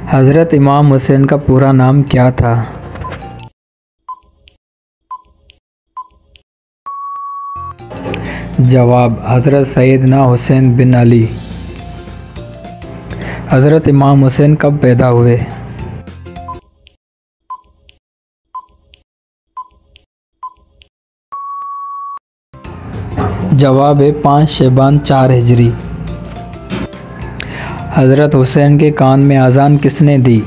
हज़रत इमाम हुसैन का पूरा नाम क्या था? जवाब हज़रत सैयदना हुसैन बिन अली। हज़रत इमाम हुसैन कब पैदा हुए? जवाब है 5 शबान 4 हिजरी। हज़रत हुसैन के कान में अज़ान किसने दी?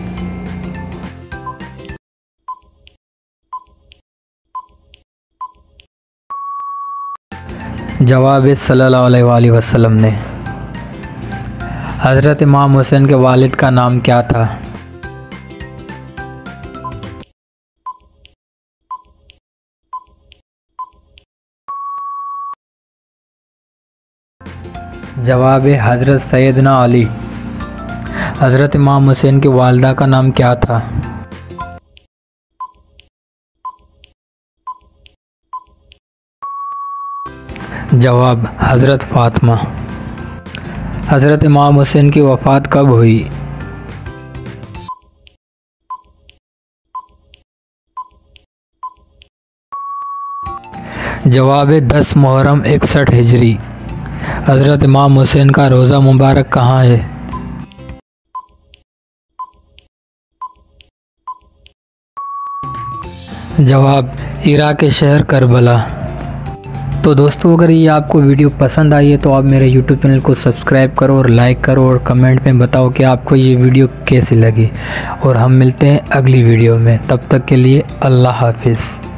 जवाब है सल्लल्लाहु अलैहि वसल्लम ने। हज़रत इमाम हुसैन के वालिद का नाम क्या था? जवाब है हज़रत सैयदना अली। हज़रत इमाम हुसैन की वालिदा का नाम क्या था? जवाब हज़रत फ़ातिमा। हज़रत इमाम हुसैन की वफ़ात कब हुई? जवाब है 10 मुहर्रम 61 हिजरी। हज़रत इमाम हुसैन का रोज़ा मुबारक कहाँ है? जवाब इराक़ के शहर करबला। तो दोस्तों, अगर ये आपको वीडियो पसंद आई है तो आप मेरे YouTube चैनल को सब्सक्राइब करो और लाइक करो और कमेंट में बताओ कि आपको ये वीडियो कैसी लगी। और हम मिलते हैं अगली वीडियो में, तब तक के लिए अल्लाह हाफिज़।